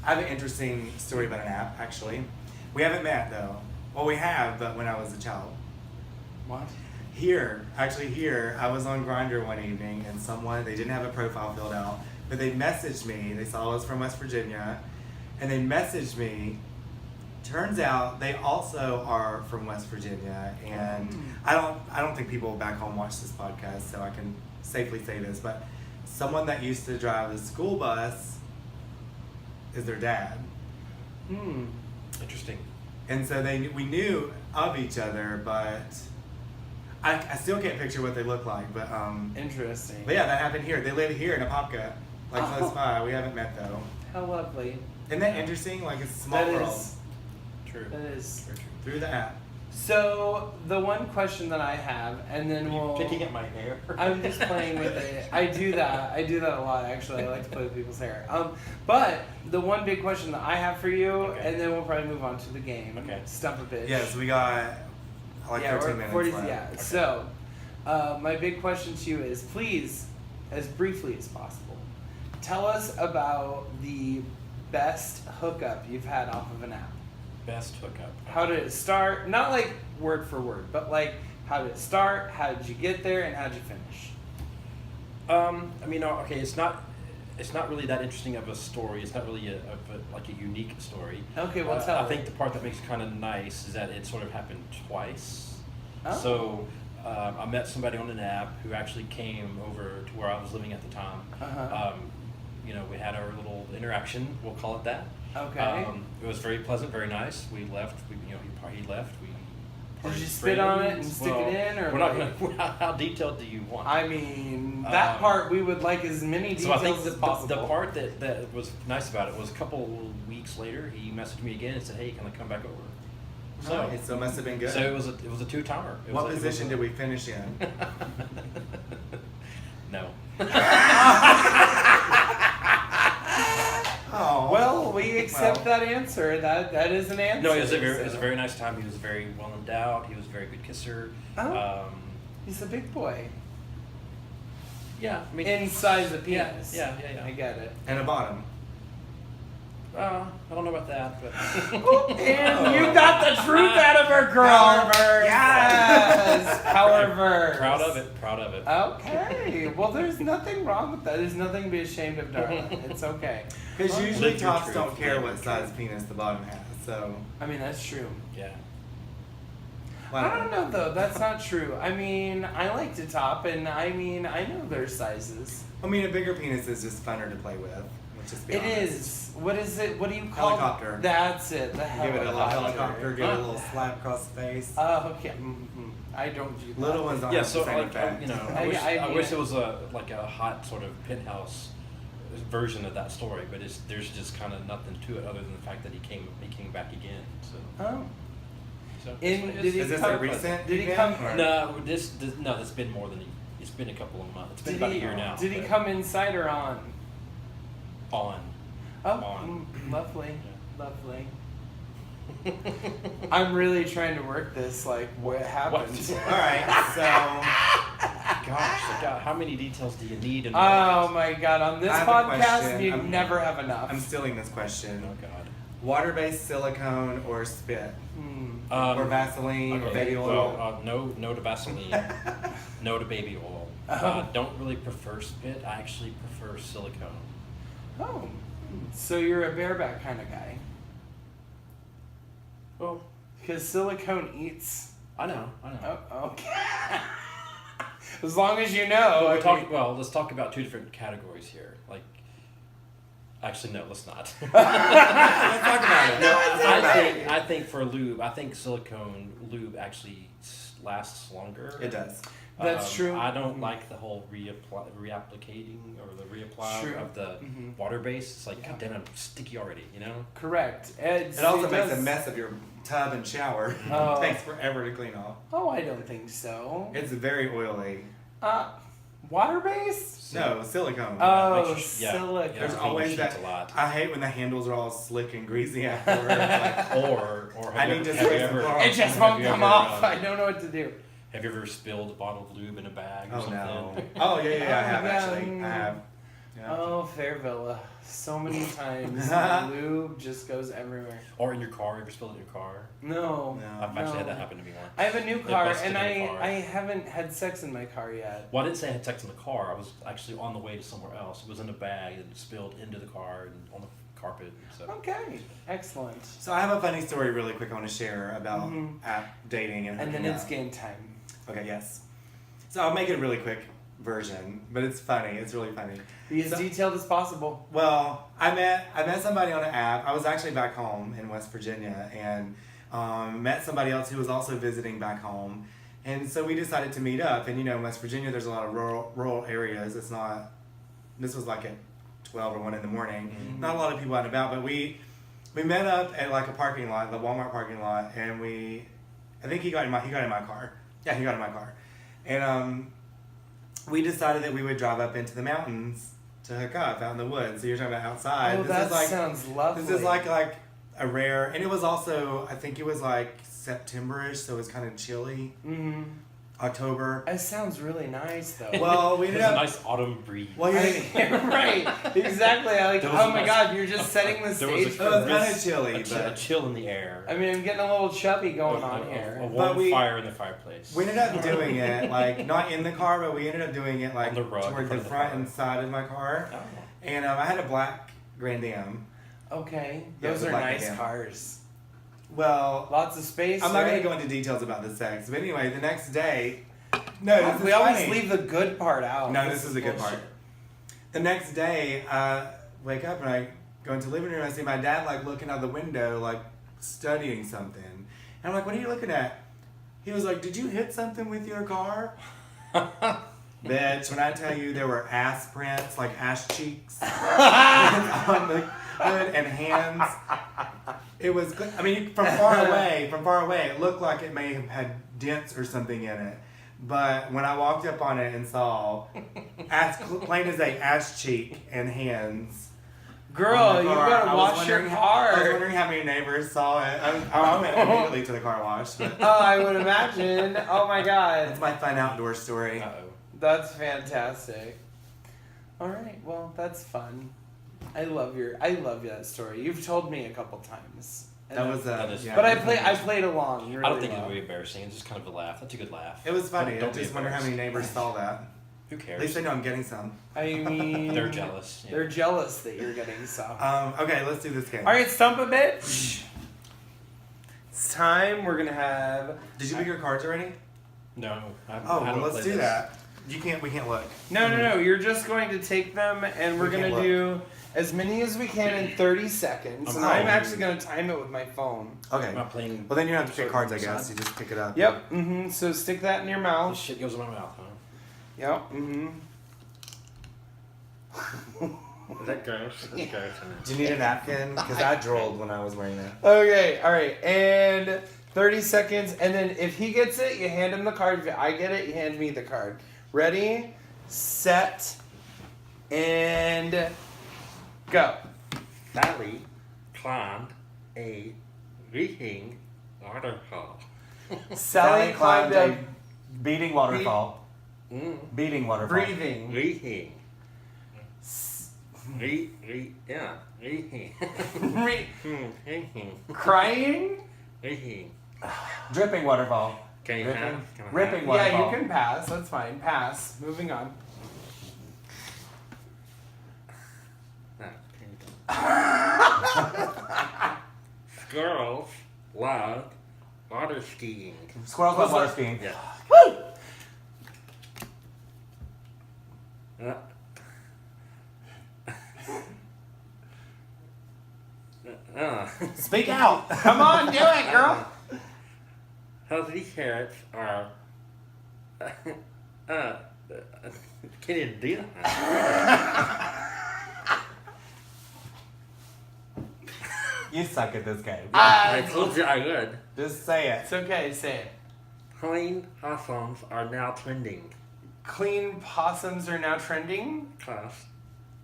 I have an interesting story about an app, actually. We haven't met, though. Well, we have, but when I was a child. What? Here, I was on Grindr one evening, and they didn't have a profile filled out, but they messaged me. They saw I was from West Virginia, and they messaged me. Turns out they also are from West Virginia, and I don't think people back home watch this podcast, so I can safely say this, but someone that used to drive the school bus is their dad. Hmm. Interesting. And so we knew of each other, but I still can't picture what they look like. But Interesting. yeah, that happened here. They live here in Apopka, like Oh. close by. We haven't met though. How lovely. Isn't that interesting? Like it's a small That world is. True. That is. Very true. through the app. So the one question that I have, and then Are we'll. you picking at my hair? I'm just playing with it. I do that a lot, actually. I like to play with people's hair. But the one big question that I have for you, Okay. and then we'll probably move on to the game. Okay. Stump a bitch. Yes, we got like yeah, 13 we're minutes 40, left. yeah. Okay. So, my big question to you is, please, as briefly as possible, tell us about the best hookup you've had off of an app. Best hookup. How did it start? Not like word for word, but like how did it start? How did you get there? And how did you finish? I mean, okay, it's not really that interesting of a story. It's not really like a unique story. Okay, well, tell I it. think the part that makes it kind of nice is that it sort of happened twice. Oh. So I met somebody on an app who actually came over to where I was living at the time. Uh-huh. We had our little interaction. We'll call it that. Okay. It was very pleasant, very nice. We left. He left. We. Did parted you spit on it and friends. stick it in, or we're not like- gonna? How detailed do you want? I mean, that Um, part we would like as many So I details think as the possible. part that was nice about it was a couple weeks later he messaged me again and said, "Hey, can I come back over?" So, Nice, so it must have been good. so it was a two-timer. What position did we finish in? No. Oh, Well, we accept Well. that answer. That is an answer. No, it was a so- very nice time. He was very well endowed. He was a very good kisser. Oh. He's a big boy. Yeah, I mean, In size of Yeah, penis. yeah. I get it. and a bottom. I don't know about that, but And you got the truth out of her, girl. Powerverse. Yes. Powerverse. proud of it. Proud of it. Okay. Well, there's nothing wrong with that. There's nothing to be ashamed of, darling. It's okay. Because Well, usually live your tops truth, don't care live what your size truth. penis the bottom has. So I mean, that's true. Yeah. wow. I don't know though. That's not true. I mean, I like to top, and I mean, I know their sizes. I mean, a bigger penis is just funner to play with. Let's just be It honest. is. What is it? What do you call Helicopter. That's it. The Give helicopter. it a little helicopter, give it a little slap across the face. Oh, okay. Mm-hmm. I don't do that. Little ones don't Yeah, have so the same like effect. I wish mean- it was like a hot sort of penthouse version of that story, but there's just kind of nothing to it other than the fact that he came back again. So, Oh. so In- it's- did he Is this come- a recent did he event, come- or- No, no, it's been more than it's been a couple of months. It's been about a year now. Did he but come inside or on? on? Oh, On. lovely, Yeah. lovely. I'm really trying to work this. Like, what happened? All right, so Gosh, God, how many details do you need? In Oh my God! On this I have a podcast, question. you never have enough. I'm stealing this question. Oh God. Water-based silicone or spit? Or Vaseline or Okay, baby oil? well, no to Vaseline. No to baby oil. Don't really prefer spit. I actually prefer silicone. Oh, so you're a bareback kind of guy? Well, Because silicone eats. I know. Oh, okay. As long as you know. Well, I we're talking. mean- Well, let's talk about two different categories here. Like, actually, no, let's not. Let's talk about it. No, I think for lube, I think silicone lube actually lasts longer. it does. That's true. I don't like the whole reapplicating or the reapply True. of the Mhm. water base. It's like, Yeah. God damn, I'm sticky already, you know? Correct. It also makes does- a mess of your tub and shower. Oh. It takes forever to clean off. Oh, I don't think so. It's very oily. Water based? No, silicone. Oh, Makes you- yeah. silicone. There's clean always sheets that. a lot. I hate when the handles are all slick and greasy afterwards. Like, Or I have need you, to have you spray some ever, Clorox. It just have won't you come ever, off. I don't know what to do. Have you ever spilled a bottle of lube in a bag or oh something? no. Oh yeah, I have yeah, actually. I have. Yeah. Oh, Fairvilla. So many times. The lube just goes everywhere. Or in your car? You ever spilled it in your car? No. No. I've actually had that happen to me once. I have a new It car, busted and in the car. I haven't had sex in my car yet. Well, I didn't say I had sex in the car. I was actually on the way to somewhere else. It was in a bag and it spilled into the car and on the carpet. And so. Okay. Excellent. So I have a funny story really quick I want to share about Mhm. app dating and And then hooking it's up. game time. Okay, yes. So I'll make it a really quick version, but it's funny. It's really funny. Be as So- detailed as possible. Well, I met somebody on an app. I was actually back home in West Virginia and met somebody else who was also visiting back home. And so we decided to meet up. And you know, in West Virginia, there's a lot of rural areas. It's not. This was like at 12 or 1 in the morning. Mm-hmm. Not a lot of people out and about, but we met up at like a parking lot, the Walmart parking lot, and I think he got in my car. Yeah, he got in my car, and we decided that we would drive up into the mountains to hook up out in the woods. So you're talking about outside. Oh, This that is like, sounds lovely. This is like a rare, and it was also, I think it was like September-ish, so it was kind of chilly. Mm-hmm. October. It sounds really nice, though. Well, we It ended was a up. nice autumn breeze. Well, You're right. Exactly. There was Oh a my nice- God, you're just setting the There was stage a- for It was this. kind of chilly, a but chill in the air. I mean, I'm getting a little chubby going A- on a- here. A warm But we- fire in the fireplace. we ended up doing it like not in the car, but we ended up doing it like On the rug in toward front the of the front car. and side of my car. Oh. And I had a black Grand Am. Okay. Yeah, Those the are black nice man. cars. Well, Lots of space. I'm not going right? to go into details about the sex, but anyway, the next day. No, this We is always funny. leave the good part out. No, this is the good bullshit. part. The next day, I wake up and I go into the living room and I see my dad like looking out the window, like studying something. And I'm like, "What are you looking at?" He was like, "Did you hit something with your car?" Bitch, when I tell you there were ass prints, like ass cheeks on the hood and hands. It was good. I mean, from far away, it looked like it may have had dents or something in it. But when I walked up on it and saw, plain as day, ass cheek and hands. Girl, on the you car, gotta I was wash your wondering- car. I was wondering how many neighbors saw it. I went immediately to the car wash. But Oh, I would imagine. Oh my that's God. my fun outdoor story. Uh-oh. That's fantastic. All right. Well, that's fun. I love that story. You've told me a couple times. And That was That is- yeah, But it I was played along. Really I don't think well. it's really embarrassing. It's just kind of a laugh. That's a good laugh. It was funny. Don't I be just wonder how many neighbors saw that. Who At cares? least they know I'm getting some. I mean, They're jealous. Yeah. They're jealous that you're getting some. Okay, let's do this game. All right, stump a bitch. It's time. We're gonna have. Did you pick your cards already? No. I Oh, well, don't let's play do this. that. We can't look. No. You're just going to take them, and we're We can't gonna do as many as we can in 30 seconds. And I'm actually gonna time it with my phone. Okay. I'm not playing. Well, then you don't have to pick certain cards, I side. guess. You just pick it up. Yep. Mm-hmm. So stick that in your This mouth. shit goes in my mouth, huh? Yep. Mm-hmm. Is that gross? That's gross. Do you need a napkin? Because I drooled when I was wearing that. Okay. All right. And 30 seconds, and then if he gets it, you hand him the card. If I get it, you hand me the card. Ready, set, and go. Sally climbed a Reaching waterfall. Sally climbed a beating waterfall. Mm. Beating waterfall. breathing. Reaching. Yeah. Reaching. Crying? Reaching. Dripping waterfall. Can you Ripping, have? Can I ripping have? waterfall. Yeah, you can pass. That's fine. Pass. Moving on. No, can you Squirrels love water skiing. Squirrels love water skiing. Yeah. Woo! Speak out. Come on, do it, girl. Healthy carrots are. Can you do that? You suck at this game. I told you I would. Just say it. It's okay, say it. Clean possums are now trending. Clean possums are now trending. Class.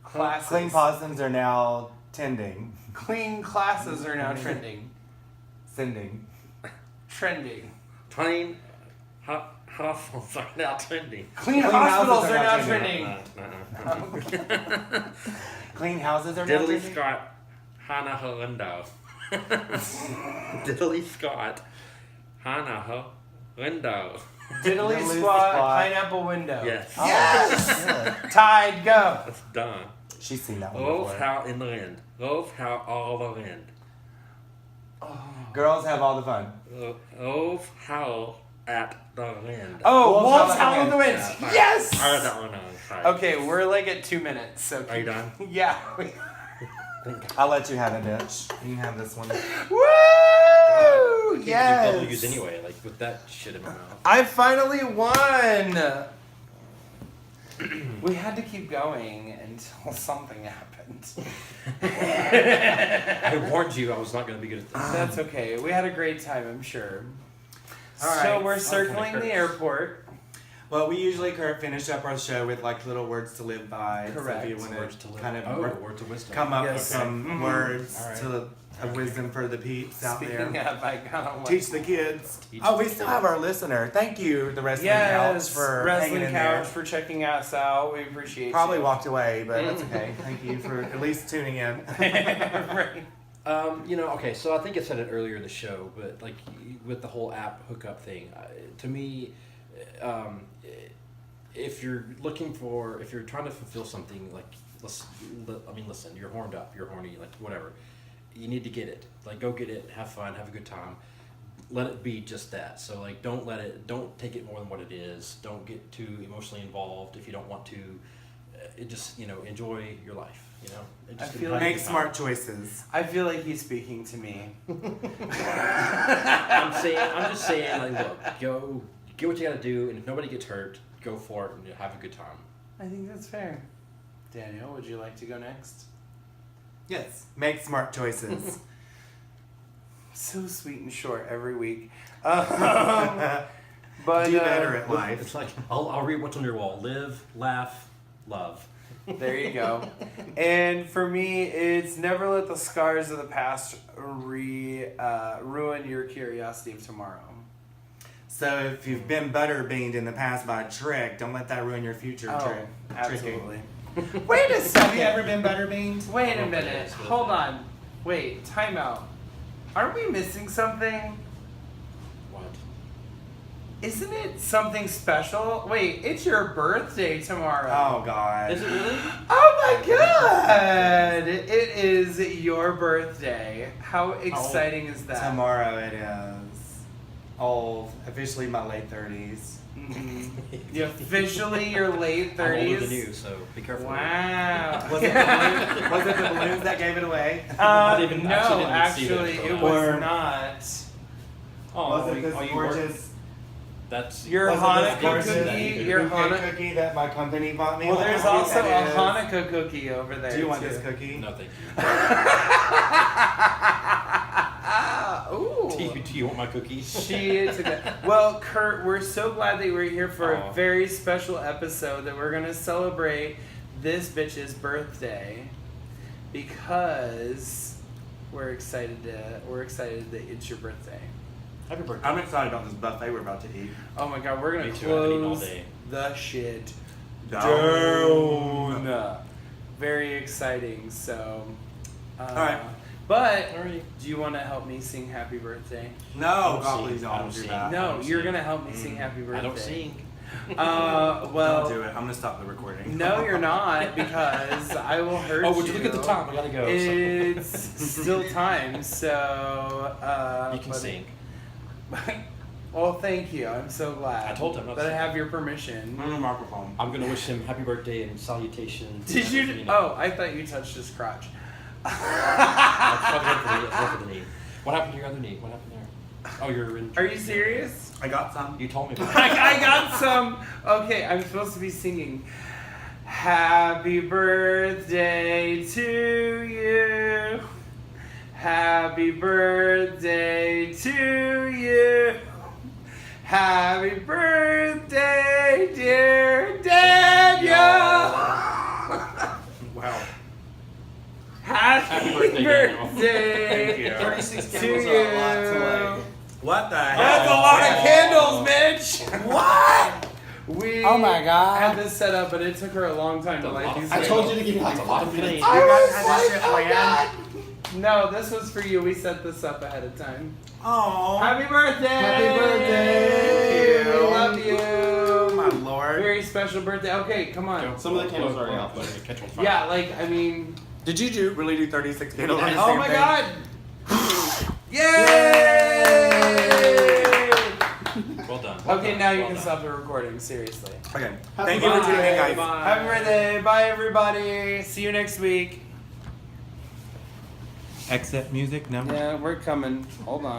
Classes. Clean possums are now tending. Clean classes are now trending. Sending. Trending. Clean hospitals are now trending. Clean Clean hospitals houses are now trending. Clean houses are now Diddley tending. Scott, Hannah window. Diddley Scott, Hannah window. Diddly Diddly squat, squat. pineapple window. Yes. Oh, Yes! yeah. Tide, go. That's done. She's seen that one Wolves before. howl in the wind. Wolves howl all the wind. Girls have all the fun. Wolves howl at the wind. Oh, Wolves wolves howl howl in the wind. Yeah, fine. Yes! I read that one on. Sorry. Okay, we're like at 2 minutes, so Are you done? Yeah. I'll let you have it, bitch. You can have this one. Woo! W's Yes! anyway, like with that shit in my mouth. I finally won! We had to keep going until something happened. I warned you I was not going to be good at this. That's okay. We had a great time, I'm sure. All So right. we're circling kinda the hurts. airport. Well, we usually finish up our show with like little words to live by. Correct. So if you want Words to live. kind of Words of wisdom. come up Yes. with some Okay. words All right. of wisdom for the peeps out Speaking there. of, I got one. Teach the kids. Teach Oh, we the still kids. have our listener. Thank you, the Wrestling Yes, Couch, for Wrestling hanging in Couch there. for checking us out. We appreciate Probably you. walked away, but that's okay. Thank you for at least tuning in. Right. Okay, so I think I said it earlier in the show, but like with the whole app hookup thing, to me, if you're trying to fulfill something, like, listen, you're horned up, you're horny, like, whatever, you need to get it. Like, go get it, have fun, have a good time. Let it be just that. So, like, don't take it more than what it is. Don't get too emotionally involved if you don't want to. Enjoy your life, And I just feel have a Make good time. smart choices. I feel like he's speaking to me. I'm just saying, like, look, go get what you gotta do, and if nobody gets hurt, go for it and have a good time. I think that's fair. Daniel, would you like to go next? Yes. Make smart choices. So sweet and short every week. But Do better at life. It's like I'll read what's on your wall: live, laugh, love. There you go. And for me, it's never let the scars of the past ruin your curiosity of tomorrow. So if you've been butterbeaned in the past by a trick, don't let that ruin your future trick. Absolutely. Wait a Have you second. ever been butterbeaned? Wait a minute. Hold on. Wait. Time out. Aren't we missing something? What? Isn't it something special? Wait, it's your birthday tomorrow. Oh God. Is it really? Oh my god! It is your birthday. How exciting is that? Tomorrow it is. Old. Officially my late 30s. Mhm. Officially your late 30s. I'm older than you, so be careful. Wow. Was it the balloons that gave it away? I didn't even- no, actually didn't see actually, that. it Or- was not. Oh, Was it this you work- gorgeous That's Your was it Hanukkah this gorgeous cookie, your bouquet Hanukkah. cookie that my company bought me? Well, there's What also that a is. Hanukkah cookie over there. Do you want too. this cookie? No, thank Ooh. you. Do you want my cookies? She took that. Well, Kurt, we're so glad that you were here for a Aw. very special episode that we're gonna celebrate this bitch's birthday because we're excited that it's your birthday. Happy birthday. I'm excited about this buffet we're about to eat. Oh my god, we're gonna Me too, I've been eating all close day. the shit Down. down. Very exciting. So, Alright. But Alright. do you want to help me sing Happy Birthday? No, don't God, sing. please I don't don't do sing. that. No, don't you're sing. gonna help me sing Happy Birthday. I don't sing. Well, Don't do it. I'm gonna stop the recording. no, you're not, because I will hurt you. Oh, would you look at the time? I gotta go. It's still time, so. You can but- sing. Well, thank you. I'm so glad. I told him not to that I sing. have your permission. On the microphone. I'm gonna wish him happy birthday and salutations. Did you? know. Oh, I thought you touched his crotch. That's probably for the knee. What happened to your other knee? What happened there? Oh, you're in. Are you serious? I got some. You told me. About I got some. Okay, I'm supposed to be singing. Happy birthday to you. Happy birthday to you. Happy birthday, dear Daniel. Wow. Happy birthday, Daniel. birthday Thank you. 36 to candles you. are a lot to like. What the heck? That's a lot of candles, Mitch. What? We Oh my God. had this set up, but it took her a long time to That's a light lot of these. I flames. told you to give me like That's a lot of 5 minutes. flames. You guys had this shit planned? No, this was for you. We set this up ahead of time. Oh. Happy birthday! Happy birthday! We love you. My lord. Very special birthday. Okay, come on. Some of the candles are already out, but- Catch on fire. Yeah, like I mean. Did you really do 36 candles on the Oh same my thing? God! Yay! Well done. Okay, now you Well can done. stop the recording. Seriously. Okay. Happy Thank you for tuning in, Bye. guys. Happy birthday! Bye, everybody. See you next week. Exit music number. Yeah, we're coming. Hold on.